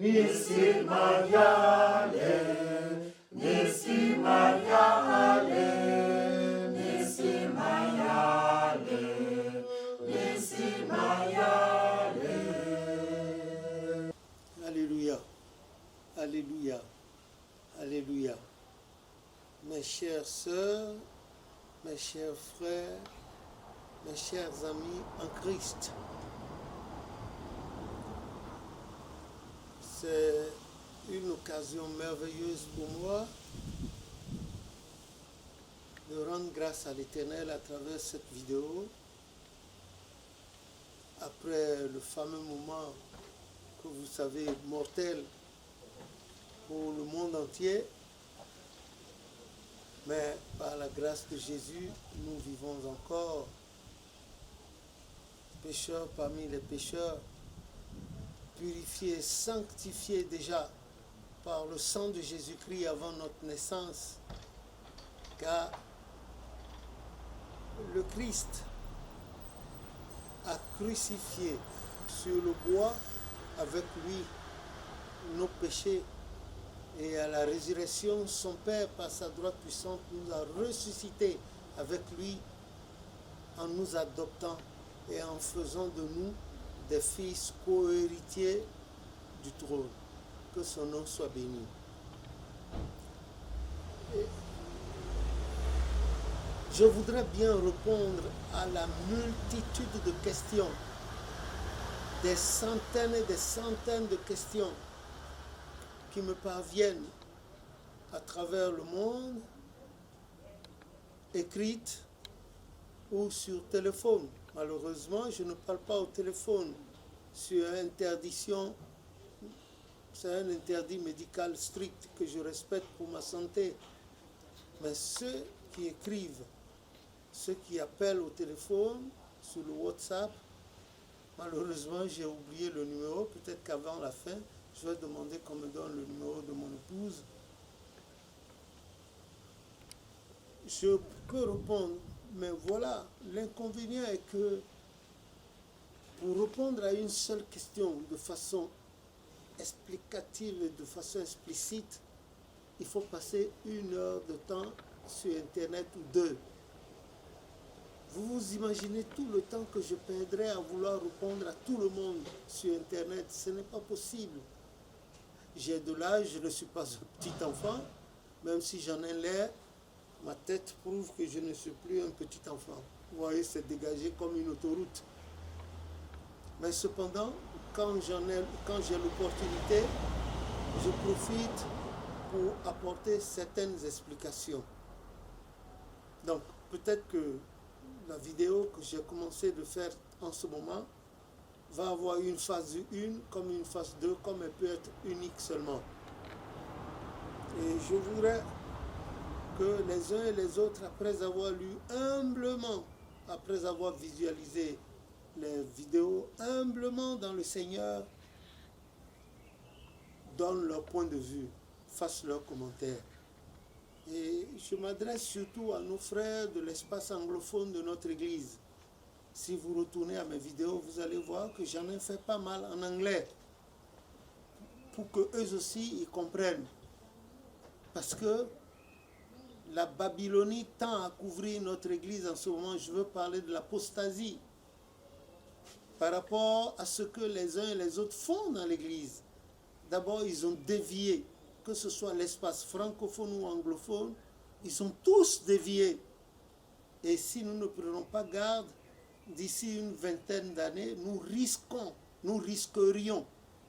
Nisi Mayale, Nisi Mayale, Nisi Mayale, Nisi Mayale. Alléluia, Alléluia, Alléluia. Mes chères sœurs, mes chers frères, mes chers amis en Christ, c'est une occasion merveilleuse pour moi de rendre grâce à l'Éternel à travers cette vidéo. Après le fameux moment que vous savez mortel pour le monde entier, mais par la grâce de Jésus, nous vivons encore pécheurs parmi les pécheurs, purifiés, sanctifiés déjà par le sang de Jésus-Christ avant notre naissance, car le Christ a crucifié sur le bois avec lui nos péchés, et à la résurrection, son Père, par sa droite puissante, nous a ressuscités avec lui en nous adoptant et en faisant de nous des fils co-héritiers du trône. Que son nom soit béni. Et je voudrais bien répondre à la multitude de questions, des centaines et des centaines de questions qui me parviennent à travers le monde, écrites ou sur téléphone. Malheureusement, je ne parle pas au téléphone sur interdiction. C'est un interdit médical strict que je respecte pour ma santé. Mais ceux qui écrivent, ceux qui appellent au téléphone, sur le WhatsApp, malheureusement, j'ai oublié le numéro. Peut-être qu'avant la fin, je vais demander qu'on me donne le numéro de mon épouse. Je peux répondre, mais voilà, l'inconvénient est que pour répondre à une seule question de façon explicative et de façon explicite, il faut passer 1 heure de temps sur Internet ou 2. Vous vous imaginez tout le temps que je perdrais à vouloir répondre à tout le monde sur Internet. Ce n'est pas possible. J'ai de l'âge, je ne suis pas un petit enfant, même si j'en ai l'air, ma tête prouve que je ne suis plus un petit enfant. Vous voyez, c'est dégagé comme une autoroute. Mais cependant, quand j'ai l'opportunité, je profite pour apporter certaines explications. Donc, peut-être que la vidéo que j'ai commencé de faire en ce moment va avoir une phase 1 comme une phase 2, comme elle peut être unique seulement. Et je voudrais que les uns et les autres, après avoir lu humblement, après avoir visualisé les vidéos humblement dans le Seigneur, donnent leur point de vue, fassent leurs commentaires. Et je m'adresse surtout à nos frères de l'espace anglophone de notre Église. Si vous retournez à mes vidéos, vous allez voir que j'en ai fait pas mal en anglais, pour qu'eux aussi ils comprennent. Parce que la Babylonie tend à couvrir notre Église en ce moment. Je veux parler de l'apostasie par rapport à ce que les uns et les autres font dans l'Église. D'abord, ils ont dévié, que ce soit l'espace francophone ou anglophone, ils ont tous dévié. Et si nous ne prenons pas garde, d'ici une vingtaine d'années, nous risquerions,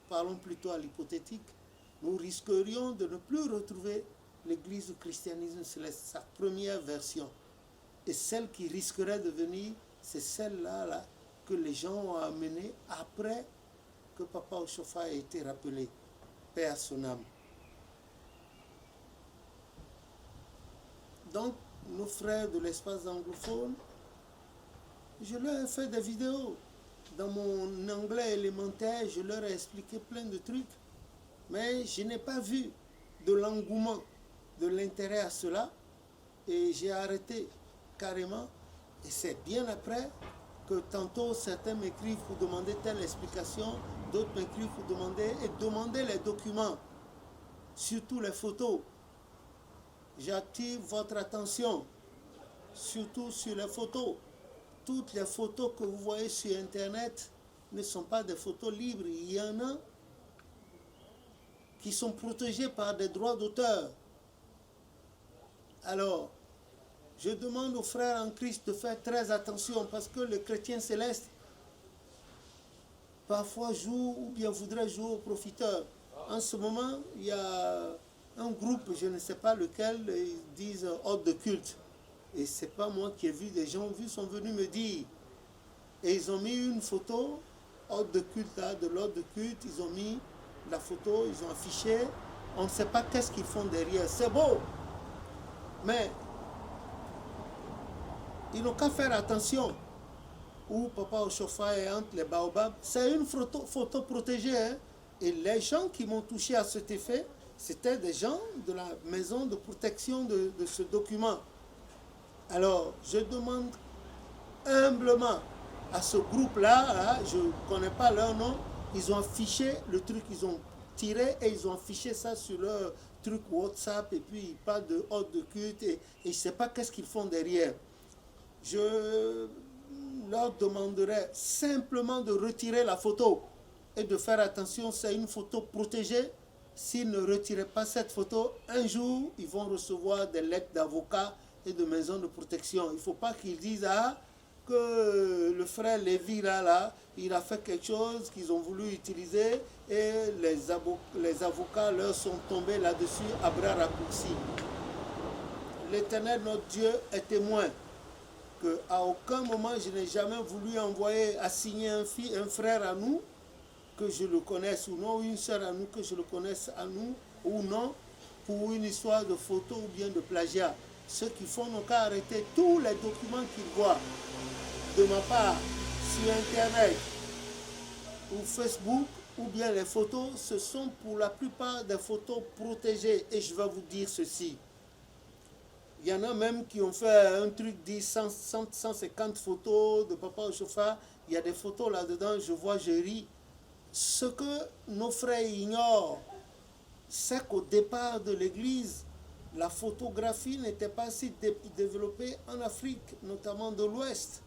parlons plutôt à l'hypothétique, nous risquerions de ne plus retrouver l'Église du christianisme céleste, sa première version. Et celle qui risquerait de venir, c'est celle-là que les gens ont amenée après que Papa Oshofa ait été rappelé, paix à son âme. Donc, nos frères de l'espace anglophone, je leur ai fait des vidéos. Dans mon anglais élémentaire, je leur ai expliqué plein de trucs, mais je n'ai pas vu de l'engouement, de l'intérêt à cela, et j'ai arrêté carrément. Et c'est bien après que tantôt certains m'écrivent pour demander telle explication, d'autres m'écrivent pour demander, et demander les documents, surtout les photos. J'attire votre attention, surtout sur les photos. Toutes les photos que vous voyez sur Internet ne sont pas des photos libres. Il y en a qui sont protégées par des droits d'auteur. Alors, je demande aux frères en Christ de faire très attention parce que le chrétien céleste parfois joue ou bien voudrait jouer au profiteur. En ce moment, il y a un groupe, je ne sais pas lequel, ils disent hôte de culte. Et ce n'est pas moi qui ai vu, des gens sont venus me dire. Et ils ont mis une photo, hôte de culte, là, de l'hôte de culte, ils ont mis la photo, ils ont affiché. On ne sait pas qu'est-ce qu'ils font derrière. C'est beau, mais ils n'ont qu'à faire attention. Où Papa Ochofa est entre les baobabs, c'est une photo protégée. Hein? Et les gens qui m'ont touché à cet effet, c'était des gens de la maison de protection de ce document. Alors, je demande humblement à ce groupe-là, là, je ne connais pas leur nom, ils ont affiché le truc, ils ont tiré et ils ont affiché ça sur leur truc WhatsApp et puis ils parlent de hôte de culte et je ne sais pas qu'est-ce qu'ils font derrière. Je leur demanderai simplement de retirer la photo et de faire attention, c'est une photo protégée. S'ils ne retiraient pas cette photo, un jour, ils vont recevoir des lettres d'avocats et de maisons de protection. Il ne faut pas qu'ils disent que le frère Lévi, là, il a fait quelque chose qu'ils ont voulu utiliser et les avocats leur sont tombés là-dessus à bras raccourcis. L'Éternel, notre Dieu, est témoin qu'à aucun moment, je n'ai jamais voulu envoyer assigner un frère à nous, que je le connaisse ou non, ou une soeur à nous, que je le connaisse à nous ou non, pour une histoire de photo ou bien de plagiat. Ceux qui font n'ont qu'à arrêter tous les documents qu'ils voient de ma part sur Internet ou Facebook ou bien les photos, ce sont pour la plupart des photos protégées. Et je vais vous dire ceci. Il y en a même qui ont fait un truc dit 150 photos de Papa Ochofa. Il y a des photos là-dedans, je vois, je ris. Ce que nos frères ignorent, c'est qu'au départ de l'Église, la photographie n'était pas si développée en Afrique, notamment de l'Ouest.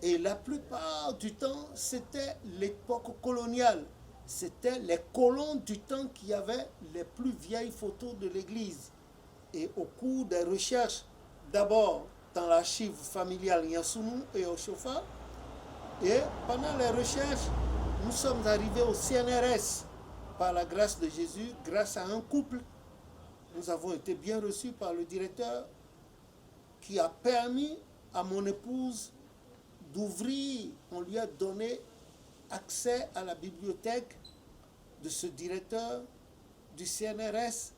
Et la plupart du temps, c'était l'époque coloniale. C'était les colons du temps qui avaient les plus vieilles photos de l'Église. Et au cours des recherches, d'abord dans l'archive familiale Yansounou et Ochofa, et pendant les recherches, nous sommes arrivés au CNRS par la grâce de Jésus, grâce à un couple. Nous avons été bien reçus par le directeur qui a permis à mon épouse d'ouvrir, on lui a donné accès à la bibliothèque de ce directeur du CNRS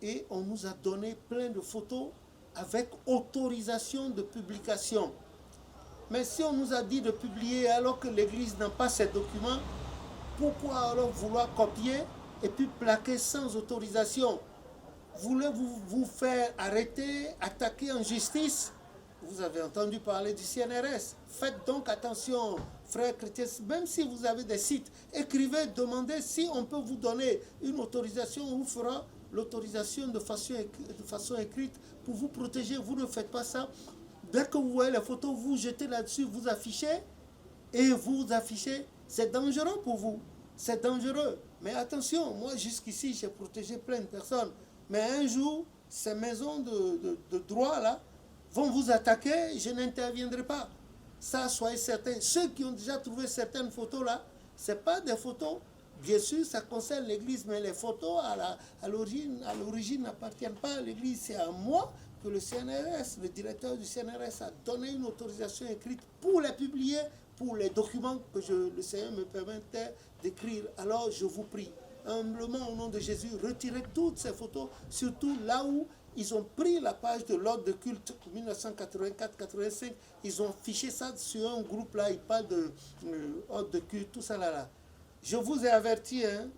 et on nous a donné plein de photos avec autorisation de publication. Mais si on nous a dit de publier alors que l'Église n'a pas ces documents, pourquoi alors vouloir copier et puis plaquer sans autorisation? Voulez-vous vous faire arrêter, attaquer en justice? Vous avez entendu parler du CNRS. Faites donc attention, frères chrétiens, même si vous avez des sites, écrivez, demandez si on peut vous donner une autorisation, on vous fera l'autorisation de façon écrite pour vous protéger. Vous ne faites pas ça. Dès que vous voyez les photos, vous jetez là-dessus, vous affichez, et vous affichez. C'est dangereux pour vous. C'est dangereux. Mais attention, moi jusqu'ici, j'ai protégé plein de personnes. Mais un jour, ces maisons de droit là vont vous attaquer, je n'interviendrai pas. Ça, soyez certains. Ceux qui ont déjà trouvé certaines photos là, ce n'est pas des photos. Bien sûr, ça concerne l'Église, mais les photos à l'origine n'appartiennent pas à l'Église. C'est à moi que le CNRS, le directeur du CNRS a donné une autorisation écrite pour les publier, pour les documents que le Seigneur me permettait d'écrire. Alors je vous prie, humblement au nom de Jésus, retirez toutes ces photos, surtout là où ils ont pris la page de l'ordre de culte 1984-85, ils ont fiché ça sur un groupe là, ils parlent de ordre de culte, tout ça là. Je vous ai averti, hein,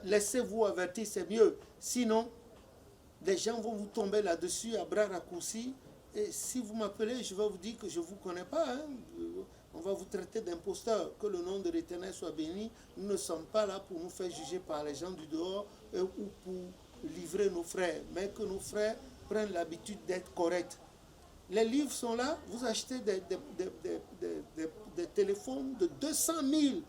laissez-vous avertir, c'est mieux. Sinon, les gens vont vous tomber là-dessus à bras raccourcis. Et si vous m'appelez, je vais vous dire que je ne vous connais pas. Hein. On va vous traiter d'imposteur. Que le nom de l'Éternel soit béni. Nous ne sommes pas là pour nous faire juger par les gens du dehors ou pour livrer nos frères, mais que nos frères prennent l'habitude d'être corrects. Les livres sont là, vous achetez des téléphones de 200 000,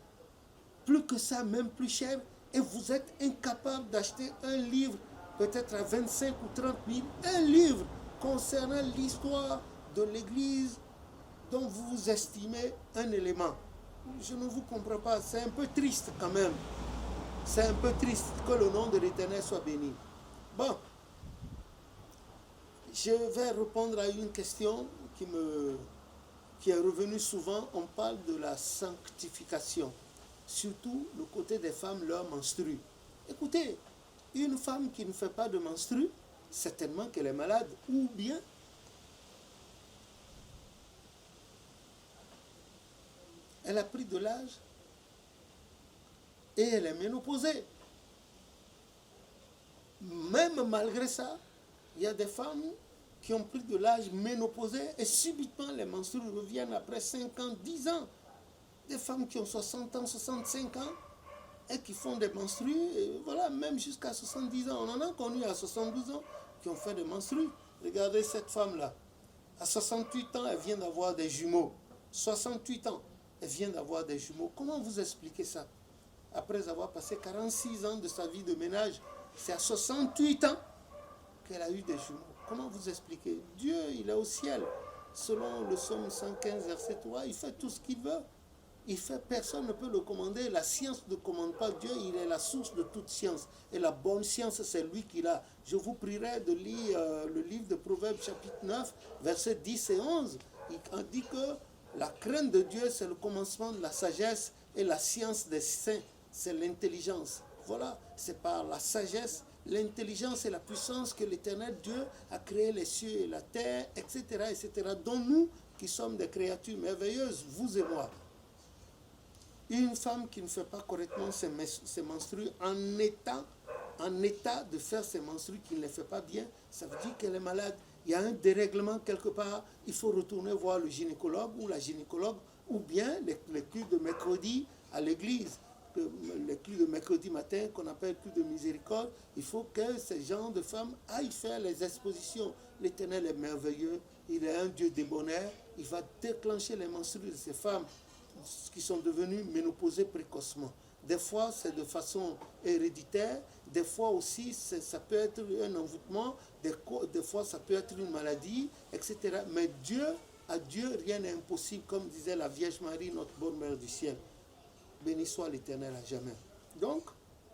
plus que ça, même plus cher, et vous êtes incapable d'acheter un livre, peut-être à 25 ou 30 000, un livre concernant l'histoire de l'Église dont vous estimez un élément. Je ne vous comprends pas, c'est un peu triste quand même. C'est un peu triste. Que le nom de l'Éternel soit béni. Bon, je vais répondre à une question qui est revenue souvent. On parle de la sanctification. Surtout le côté des femmes, leur menstrue. Écoutez, une femme qui ne fait pas de menstrue, certainement qu'elle est malade, ou bien elle a pris de l'âge et elle est ménopausée. Même malgré ça, il y a des femmes qui ont pris de l'âge ménopausées et subitement les menstrues reviennent après 5 ans, 10 ans. Des femmes qui ont 60 ans, 65 ans et qui font des menstrues, et voilà, même jusqu'à 70 ans. On en a connu à 72 ans qui ont fait des menstrues. Regardez cette femme-là. À 68 ans, elle vient d'avoir des jumeaux. 68 ans, elle vient d'avoir des jumeaux. Comment vous expliquez ça? Après avoir passé 46 ans de sa vie de ménage, c'est à 68 ans qu'elle a eu des jumeaux. Comment vous expliquez? Dieu, il est au ciel. Selon le psaume 115, verset 3, il fait tout ce qu'il veut. Il fait, personne ne peut le commander. La science ne commande pas Dieu, il est la source de toute science. Et la bonne science, c'est lui qui l'a. Je vous prierai de lire le livre de Proverbes, chapitre 9, versets 10 et 11. Il dit que la crainte de Dieu, c'est le commencement de la sagesse, et la science des saints, c'est l'intelligence. Voilà, c'est par la sagesse, l'intelligence et la puissance que l'Éternel Dieu a créé les cieux et la terre, etc., etc., dont nous, qui sommes des créatures merveilleuses, vous et moi. Une femme qui ne fait pas correctement ses menstrues en état de faire ses menstrues, qui ne les fait pas bien, ça veut dire qu'elle est malade. Il y a un dérèglement quelque part, il faut retourner voir le gynécologue ou la gynécologue, ou bien les cultes de mercredi à l'église, les cultes de mercredi matin qu'on appelle cultes de miséricorde. Il faut que ces gens de femmes aillent faire les expositions. L'Éternel est merveilleux, il est un Dieu débonnaire, il va déclencher les menstrues de ces femmes qui sont devenues ménopausées précocement. Des fois, c'est de façon héréditaire, des fois aussi, ça peut être un envoûtement, des fois, ça peut être une maladie, etc. Mais à Dieu, rien n'est impossible, comme disait la Vierge Marie, notre bonne mère du ciel. Béni soit l'Éternel à jamais. Donc,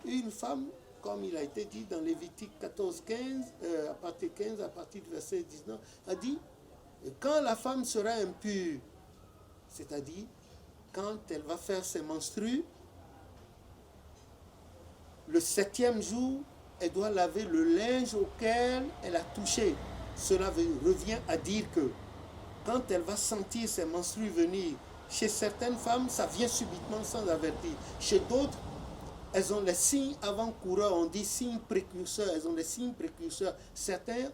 une femme, comme il a été dit dans Lévitique 14, 15, à partir du verset 19, a dit, quand la femme sera impure, c'est-à-dire quand elle va faire ses menstrues, le 7e jour, elle doit laver le linge auquel elle a touché. Cela revient à dire que quand elle va sentir ses menstrues venir, chez certaines femmes, ça vient subitement sans avertir. Chez d'autres, elles ont les signes avant-coureurs, on dit signes précurseurs, elles ont des signes précurseurs. Certains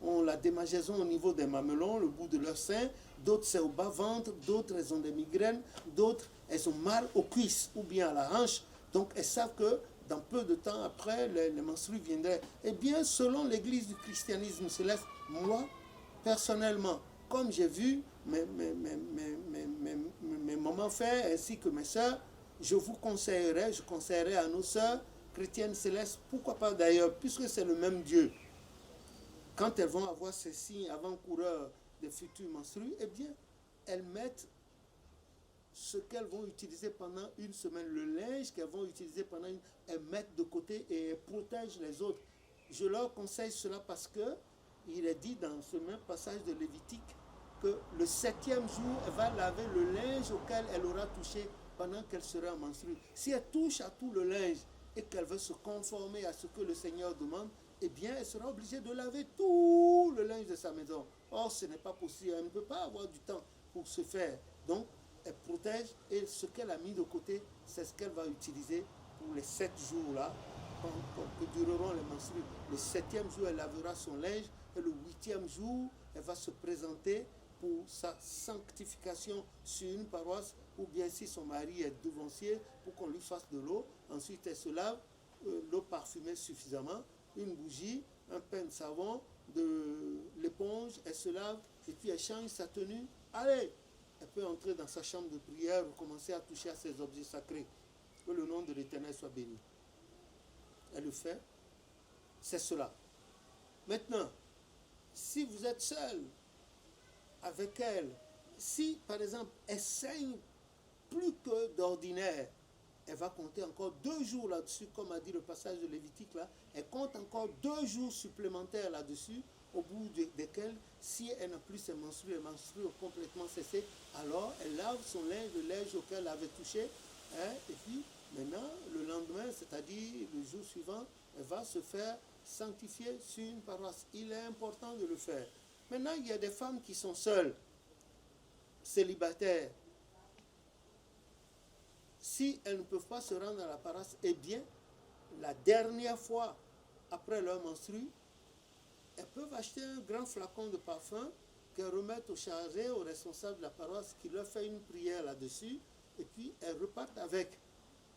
ont la démangeaison au niveau des mamelons, le bout de leur sein, d'autres c'est au bas-ventre, d'autres elles ont des migraines, d'autres elles ont mal aux cuisses ou bien à la hanche. Donc elles savent que dans peu de temps après, les menstrues viendraient. Eh bien, selon l'Église du christianisme céleste, moi, personnellement, comme j'ai vu mes mamans faire ainsi que mes soeurs, je conseillerais à nos soeurs chrétiennes célestes, pourquoi pas d'ailleurs, puisque c'est le même Dieu. Quand elles vont avoir ces signes avant-coureurs des futurs menstrues, eh bien, elles mettent ce qu'elles vont utiliser pendant une semaine, le linge qu'elles vont utiliser pendant elles mettent de côté et elles protègent les autres. Je leur conseille cela parce que il est dit dans ce même passage de Lévitique que le 7e jour, elle va laver le linge auquel elle aura touché pendant qu'elle sera menstruée. Si elle touche à tout le linge et qu'elle veut se conformer à ce que le Seigneur demande, eh bien, elle sera obligée de laver tout le linge de sa maison. Or, ce n'est pas possible. Elle ne peut pas avoir du temps pour se faire. Donc, elle protège et ce qu'elle a mis de côté, c'est ce qu'elle va utiliser pour les 7 jours-là, que dureront les menstrues. Le 7e jour, elle lavera son linge et le 8e jour, elle va se présenter pour sa sanctification sur une paroisse, ou bien si son mari est devancier, pour qu'on lui fasse de l'eau. Ensuite, elle se lave, l'eau parfumée suffisamment, une bougie, un pain de savon, de l'éponge, elle se lave, et puis elle change sa tenue. Allez, elle peut entrer dans sa chambre de prière, commencer à toucher à ses objets sacrés. Que le nom de l'Éternel soit béni. Elle le fait. C'est cela. Maintenant, si vous êtes seul avec elle, si par exemple elle saigne plus que d'ordinaire, elle va compter encore 2 jours là-dessus, comme a dit le passage de Lévitique là, elle compte encore 2 jours supplémentaires là-dessus, au bout desquels, si elle n'a plus ses menstrues, les menstrues ont complètement cessé, alors elle lave son linge, le linge auquel elle avait touché, hein, et puis maintenant, le lendemain, c'est-à-dire le jour suivant, elle va se faire sanctifier sur une paroisse. Il est important de le faire. Maintenant, il y a des femmes qui sont seules, célibataires. Si elles ne peuvent pas se rendre à la paroisse, eh bien, la dernière fois, après leur menstru, elles peuvent acheter un grand flacon de parfum qu'elles remettent au chargé, au responsable de la paroisse, qui leur fait une prière là-dessus, et puis elles repartent avec.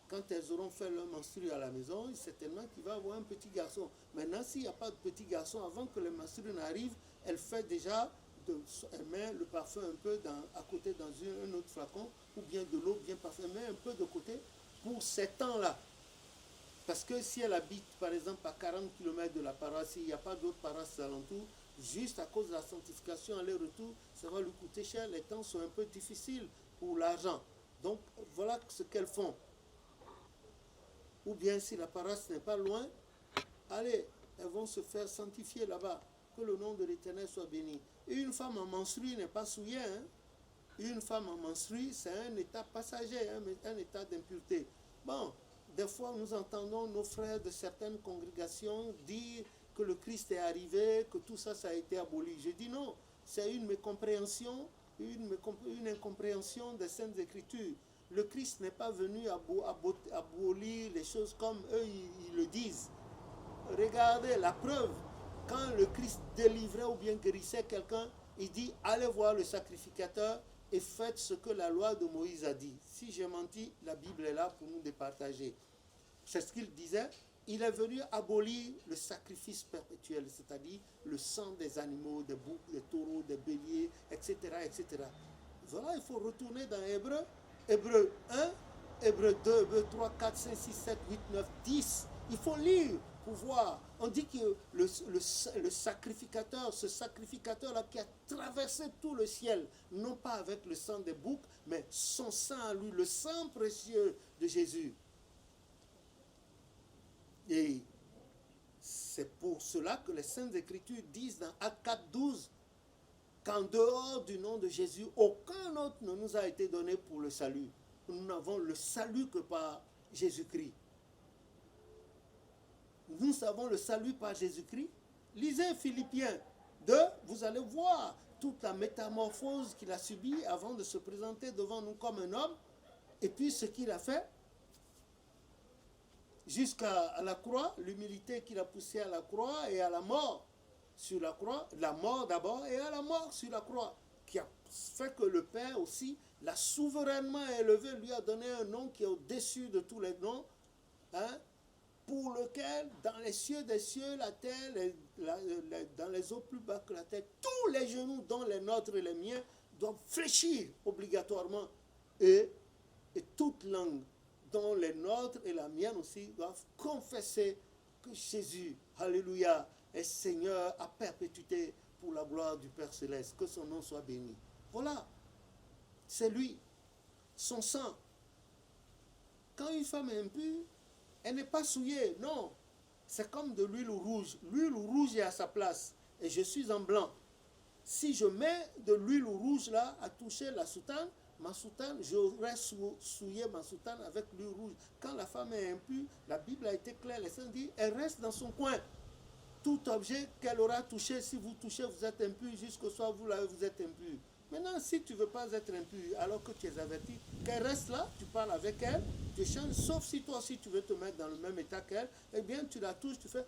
Quand elles auront fait leur menstru à la maison, certainement qu'il va y avoir un petit garçon. Maintenant, s'il n'y a pas de petit garçon, avant que le menstru n'arrive, elle fait déjà, elle met le parfum un peu à côté dans un autre flacon, ou bien de l'eau bien parfumée, elle met un peu de côté pour ces temps-là. Parce que si elle habite, par exemple, à 40 km de la paroisse, il n'y a pas d'autres paroisses alentour, juste à cause de la sanctification, aller-retour, ça va lui coûter cher. Les temps sont un peu difficiles pour l'argent. Donc, voilà ce qu'elles font. Ou bien si la paroisse n'est pas loin, allez, elles vont se faire sanctifier là-bas. Que le nom de l'Éternel soit béni. Et une femme en menstru n'est pas souillée. Hein? Une femme en menstru, c'est un état passager, un état d'impureté. Bon, des fois nous entendons nos frères de certaines congrégations dire que le Christ est arrivé, que tout ça, ça a été aboli. Je dis non, c'est une mécompréhension, une incompréhension des Saintes Écritures. Le Christ n'est pas venu abolir les choses comme eux ils le disent. Regardez la preuve. Quand le Christ délivrait ou bien guérissait quelqu'un, il dit allez voir le sacrificateur et faites ce que la loi de Moïse a dit. Si j'ai menti, la Bible est là pour nous départager. C'est ce qu'il disait. Il est venu abolir le sacrifice perpétuel, c'est-à-dire le sang des animaux, des boucs, des taureaux, des béliers, etc., etc. Voilà, il faut retourner dans Hébreu. Hébreu 1, Hébreu 2, Hébreu 3, 4, 5, 6, 7, 8, 9, 10. Il faut lire pour voir. On dit que le sacrificateur, ce sacrificateur-là qui a traversé tout le ciel, non pas avec le sang des boucs, mais son sang à lui, le sang précieux de Jésus. Et c'est pour cela que les Saintes Écritures disent dans Actes 4, 12 qu'en dehors du nom de Jésus, aucun autre ne nous a été donné pour le salut. Nous n'avons le salut que par Jésus-Christ. Nous avons le salut par Jésus-Christ. Lisez Philippiens 2, vous allez voir toute la métamorphose qu'il a subie avant de se présenter devant nous comme un homme. Et puis ce qu'il a fait jusqu'à la croix, l'humilité qu'il a poussée à la croix et à la mort sur la croix, la mort d'abord et à la mort sur la croix, qui a fait que le Père aussi l'a souverainement élevé, lui a donné un nom qui est au-dessus de tous les noms, hein, pour lequel, dans les cieux des cieux, la terre, dans les eaux plus bas que la terre, tous les genoux, dont les nôtres et les miens, doivent fléchir obligatoirement. Et toute langue, dont les nôtres et la mienne aussi, doivent confesser que Jésus, alléluia, est Seigneur à perpétuité pour la gloire du Père Céleste. Que son nom soit béni. Voilà, c'est lui, son sang. Quand une femme est impure, elle n'est pas souillée, non. C'est comme de l'huile rouge. L'huile rouge est à sa place et je suis en blanc. Si je mets de l'huile rouge là à toucher la soutane, ma soutane, j'aurais souillé ma soutane avec l'huile rouge. Quand la femme est impure, la Bible a été claire, les saints disent, elle reste dans son coin. Tout objet qu'elle aura touché, si vous touchez, vous êtes impur, jusqu'au soir, vous êtes impur. Maintenant, si tu ne veux pas être impur, alors que tu es averti, qu'elle reste là, tu parles avec elle, tu changes, sauf si toi aussi tu veux te mettre dans le même état qu'elle, eh bien tu la touches, tu fais.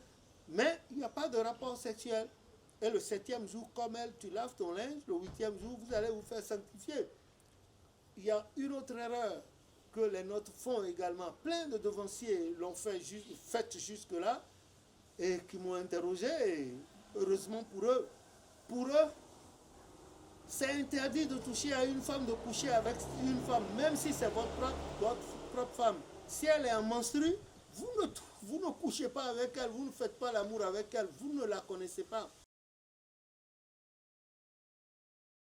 Mais il n'y a pas de rapport sexuel. Et le 7e jour, comme elle, tu laves ton linge. Le 8e jour, vous allez vous faire sanctifier. Il y a une autre erreur que les nôtres font également. Plein de devanciers l'ont faite jusque-là et qui m'ont interrogé. Et heureusement pour eux, c'est interdit de toucher à une femme, de coucher avec une femme, même si c'est votre propre femme. Si elle est en menstrue, vous ne couchez pas avec elle, vous ne faites pas l'amour avec elle, vous ne la connaissez pas.